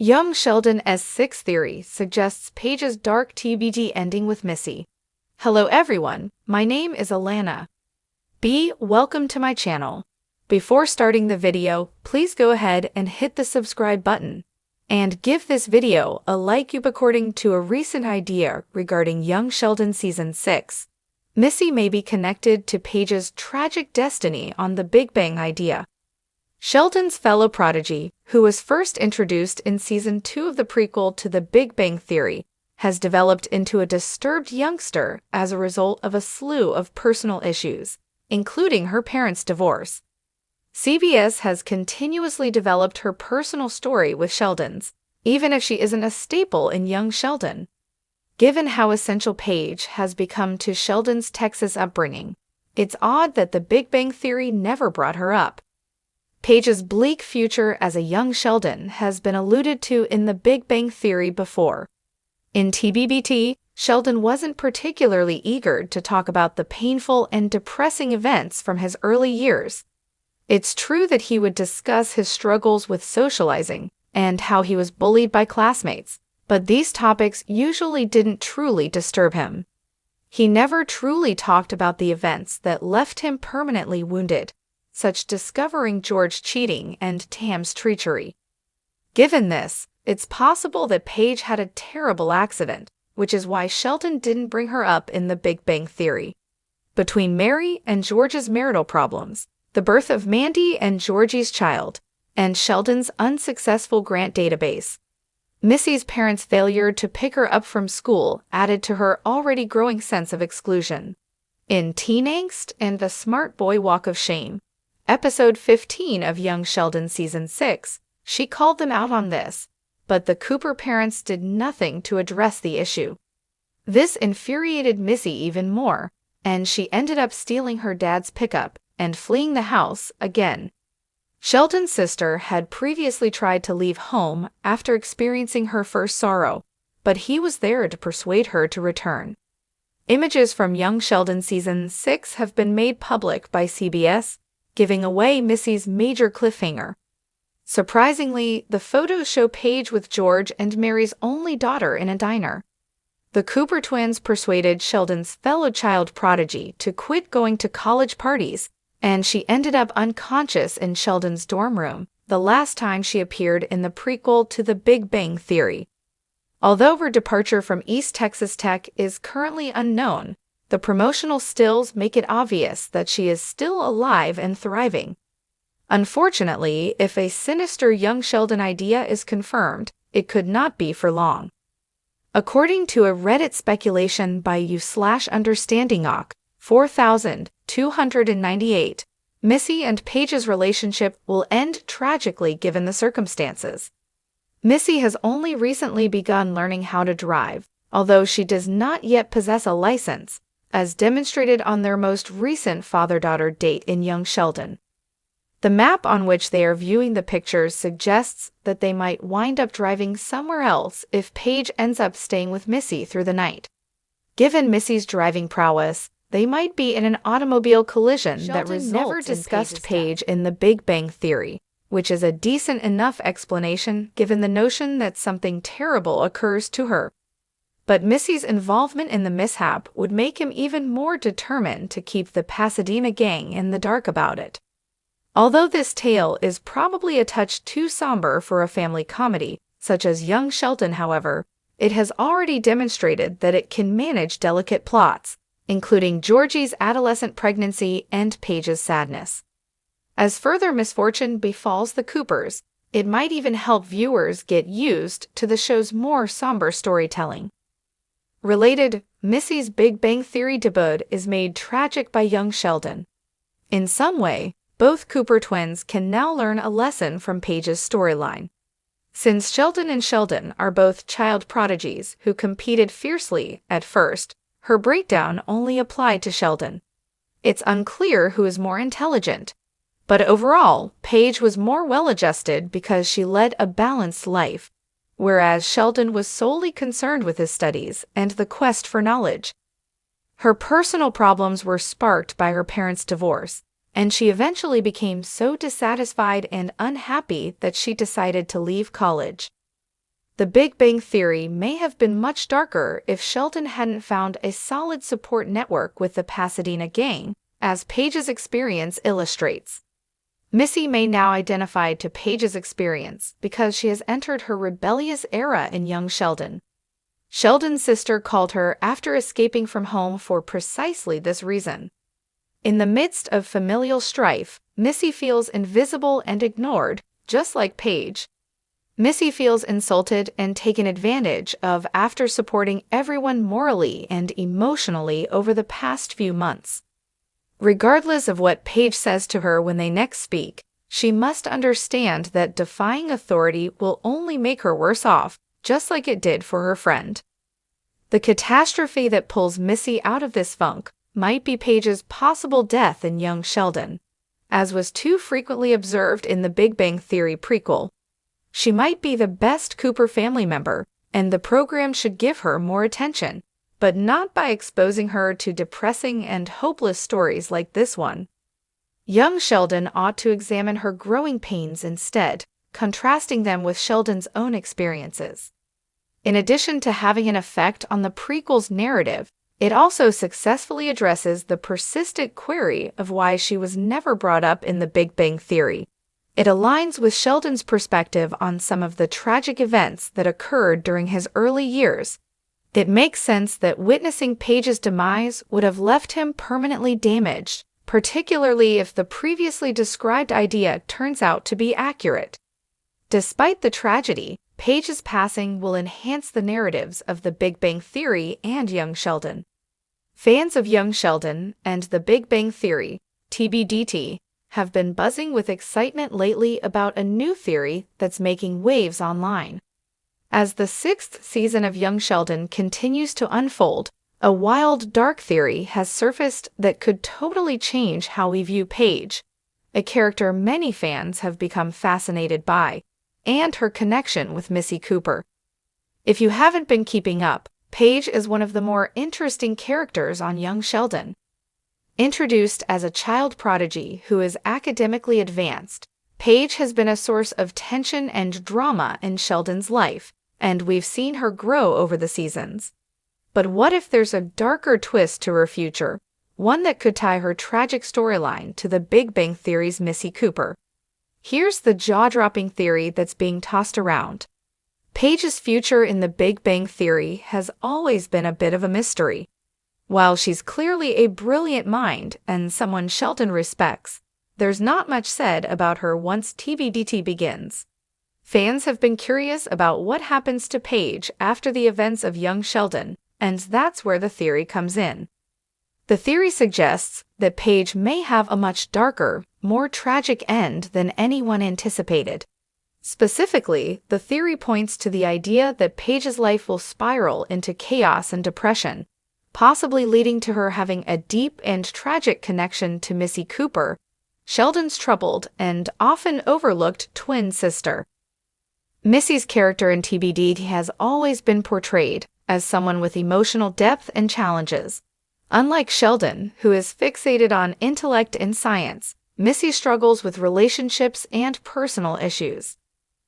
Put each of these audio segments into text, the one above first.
Young Sheldon's sixth theory suggests Paige's dark TBD ending with Missy. Hello everyone, my name is Alana. Welcome to my channel. Before starting the video, please go ahead and hit the subscribe button. And give this video a like according to a recent idea regarding Young Sheldon Season 6. Missy may be connected to Paige's tragic destiny on the Big Bang idea. Sheldon's fellow prodigy, who was first introduced in Season 2 of the prequel to the Big Bang Theory, has developed into a disturbed youngster as a result of a slew of personal issues, including her parents' divorce. CBS has continuously developed her personal story with Sheldon's, even if she isn't a staple in Young Sheldon. Given how essential Paige has become to Sheldon's Texas upbringing, it's odd that the Big Bang Theory never brought her up. Paige's bleak future as a young Sheldon has been alluded to in the Big Bang Theory before. In TBBT, Sheldon wasn't particularly eager to talk about the painful and depressing events from his early years. It's true that he would discuss his struggles with socializing and how he was bullied by classmates, but these topics usually didn't truly disturb him. He never truly talked about the events that left him permanently wounded, such discovering George cheating and Tam's treachery. Given this, it's possible that Paige had a terrible accident, which is why Sheldon didn't bring her up in the Big Bang Theory. Between Mary and George's marital problems, the birth of Mandy and Georgie's child, and Sheldon's unsuccessful grant database, Missy's parents' failure to pick her up from school added to her already growing sense of exclusion. In Teen Angst and the Smart Boy Walk of Shame, Episode 15 of Young Sheldon Season 6, she called them out on this, but the Cooper parents did nothing to address the issue. This infuriated Missy even more, and she ended up stealing her dad's pickup and fleeing the house again. Sheldon's sister had previously tried to leave home after experiencing her first sorrow, but he was there to persuade her to return. Images from Young Sheldon Season 6 have been made public by CBS, giving away Missy's major cliffhanger. Surprisingly, the photos show Paige with George and Mary's only daughter in a diner. The Cooper twins persuaded Sheldon's fellow child prodigy to quit going to college parties, and she ended up unconscious in Sheldon's dorm room the last time she appeared in the prequel to the Big Bang Theory. Although her departure from East Texas Tech is currently unknown, the promotional stills make it obvious that she is still alive and thriving. Unfortunately, if a sinister Young Sheldon idea is confirmed, it could not be for long. According to a Reddit speculation by u/understandingok 4298, Missy and Paige's relationship will end tragically given the circumstances. Missy has only recently begun learning how to drive, although she does not yet possess a license, as demonstrated on their most recent father-daughter date in Young Sheldon. The map on which they are viewing the pictures suggests that they might wind up driving somewhere else if Paige ends up staying with Missy through the night. Given Missy's driving prowess, they might be in an automobile collision that results never discussed Paige in the Big Bang Theory, which is a decent enough explanation given the notion that something terrible occurs to her. But Missy's involvement in the mishap would make him even more determined to keep the Pasadena gang in the dark about it. Although this tale is probably a touch too somber for a family comedy, such as Young Sheldon, however, it has already demonstrated that it can manage delicate plots, including Georgie's adolescent pregnancy and Paige's sadness. As further misfortune befalls the Coopers, it might even help viewers get used to the show's more somber storytelling. Related, Missy's Big Bang Theory debut is made tragic by Young Sheldon. In some way, both Cooper twins can now learn a lesson from Paige's storyline. Since Sheldon and Sheldon are both child prodigies who competed fiercely at first, her breakdown only applied to Sheldon. It's unclear who is more intelligent, but overall, Paige was more well-adjusted because she led a balanced life, whereas Sheldon was solely concerned with his studies and the quest for knowledge. Her personal problems were sparked by her parents' divorce, and she eventually became so dissatisfied and unhappy that she decided to leave college. The Big Bang Theory may have been much darker if Sheldon hadn't found a solid support network with the Pasadena gang, as Paige's experience illustrates. Missy may now identify to Paige's experience because she has entered her rebellious era in young Sheldon. Sheldon's sister called her after escaping from home for precisely this reason. In the midst of familial strife, Missy feels invisible and ignored, just like Paige. Missy feels insulted and taken advantage of after supporting everyone morally and emotionally over the past few months. Regardless of what Paige says to her when they next speak, she must understand that defying authority will only make her worse off, just like it did for her friend. The catastrophe that pulls Missy out of this funk might be Paige's possible death in young Sheldon, as was too frequently observed in the Big Bang Theory prequel. She might be the best Cooper family member, and the program should give her more attention, but not by exposing her to depressing and hopeless stories like this one. Young Sheldon ought to examine her growing pains instead, contrasting them with Sheldon's own experiences. In addition to having an effect on the prequel's narrative, it also successfully addresses the persistent query of why she was never brought up in the Big Bang Theory. It aligns with Sheldon's perspective on some of the tragic events that occurred during his early years. It makes sense that witnessing Paige's demise would have left him permanently damaged, particularly if the previously described idea turns out to be accurate. Despite the tragedy, Paige's passing will enhance the narratives of the Big Bang Theory and young Sheldon. Fans of young Sheldon and the Big Bang Theory, TBDT, have been buzzing with excitement lately about a new theory that's making waves online. As the 6th season of Young Sheldon continues to unfold, a wild, dark theory has surfaced that could totally change how we view Paige, a character many fans have become fascinated by, and her connection with Missy Cooper. If you haven't been keeping up, Paige is one of the more interesting characters on Young Sheldon. Introduced as a child prodigy who is academically advanced, Paige has been a source of tension and drama in Sheldon's life, and we've seen her grow over the seasons. But what if there's a darker twist to her future, one that could tie her tragic storyline to the Big Bang Theory's Missy Cooper? Here's the jaw-dropping theory that's being tossed around. Paige's future in the Big Bang Theory has always been a bit of a mystery. While she's clearly a brilliant mind and someone Sheldon respects, there's not much said about her once TBDT begins. Fans have been curious about what happens to Paige after the events of young Sheldon, and that's where the theory comes in. The theory suggests that Paige may have a much darker, more tragic end than anyone anticipated. Specifically, the theory points to the idea that Paige's life will spiral into chaos and depression, possibly leading to her having a deep and tragic connection to Missy Cooper, Sheldon's troubled and often overlooked twin sister. Missy's character in TBD has always been portrayed as someone with emotional depth and challenges. Unlike Sheldon, who is fixated on intellect and science, Missy struggles with relationships and personal issues.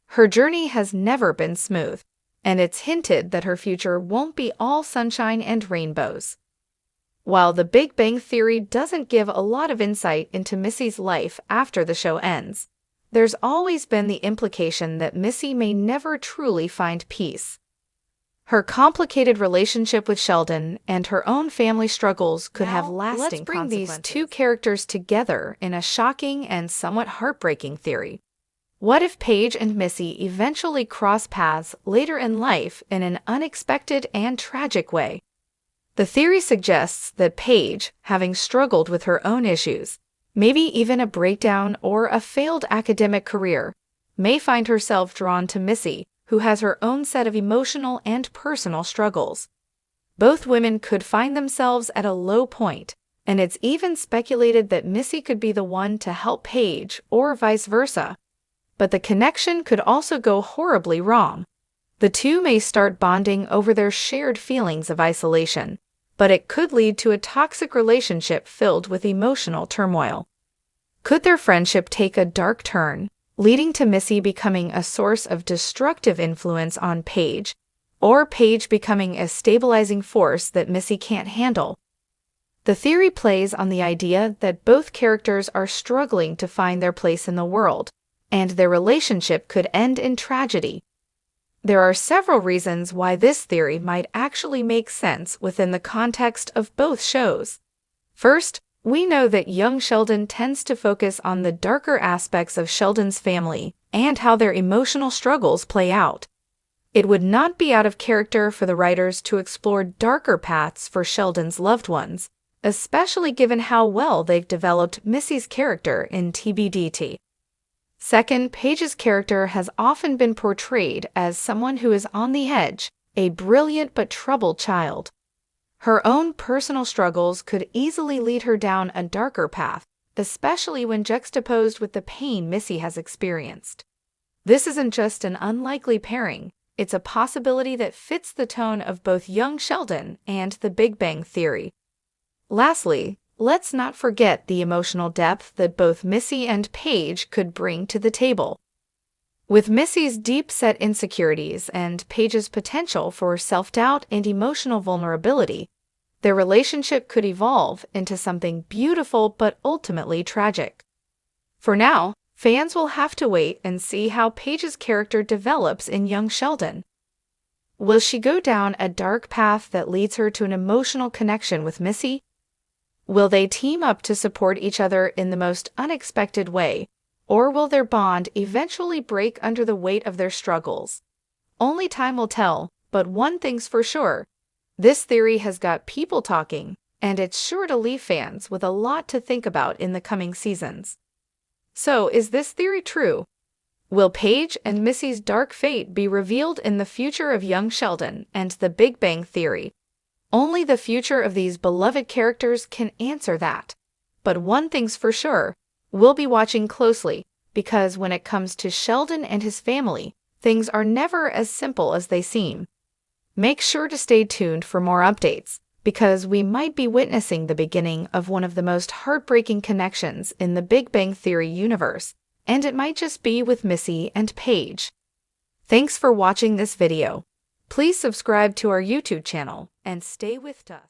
Her journey has never been smooth, and it's hinted that her future won't be all sunshine and rainbows. While the Big Bang Theory doesn't give a lot of insight into Missy's life after the show ends, there's always been the implication that Missy may never truly find peace. Her complicated relationship with Sheldon and her own family struggles could have lasting consequences. Let's bring these two characters together in a shocking and somewhat heartbreaking theory. What if Paige and Missy eventually cross paths later in life in an unexpected and tragic way? The theory suggests that Paige, having struggled with her own issues, maybe even a breakdown or a failed academic career, may find herself drawn to Missy, who has her own set of emotional and personal struggles. Both women could find themselves at a low point, and it's even speculated that Missy could be the one to help Paige, or vice versa. But the connection could also go horribly wrong. The two may start bonding over their shared feelings of isolation, but it could lead to a toxic relationship filled with emotional turmoil. Could their friendship take a dark turn, leading to Missy becoming a source of destructive influence on Paige, or Paige becoming a stabilizing force that Missy can't handle. The theory plays on the idea that both characters are struggling to find their place in the world, and their relationship could end in tragedy. There are several reasons why this theory might actually make sense within the context of both shows. First, we know that young Sheldon tends to focus on the darker aspects of Sheldon's family and how their emotional struggles play out. It would not be out of character for the writers to explore darker paths for Sheldon's loved ones, especially given how well they've developed Missy's character in TBDT. Second, Paige's character has often been portrayed as someone who is on the edge, a brilliant but troubled child. Her own personal struggles could easily lead her down a darker path, especially when juxtaposed with the pain Missy has experienced. This isn't just an unlikely pairing, it's a possibility that fits the tone of both young Sheldon and The Big Bang Theory. Lastly, let's not forget the emotional depth that both Missy and Paige could bring to the table. With Missy's deep-set insecurities and Paige's potential for self-doubt and emotional vulnerability, their relationship could evolve into something beautiful but ultimately tragic. For now, fans will have to wait and see how Paige's character develops in young Sheldon. Will she go down a dark path that leads her to an emotional connection with Missy? Will they team up to support each other in the most unexpected way, or will their bond eventually break under the weight of their struggles? Only time will tell, but one thing's for sure. This theory has got people talking, and it's sure to leave fans with a lot to think about in the coming seasons. So, is this theory true? Will Paige and Missy's dark fate be revealed in the future of young Sheldon and The Big Bang Theory? Only the future of these beloved characters can answer that. But one thing's for sure, we'll be watching closely, because when it comes to Sheldon and his family, things are never as simple as they seem. Make sure to stay tuned for more updates, because we might be witnessing the beginning of one of the most heartbreaking connections in the Big Bang Theory universe, and it might just be with Missy and Paige. Thanks for watching this video. Please subscribe to our YouTube channel and stay with us.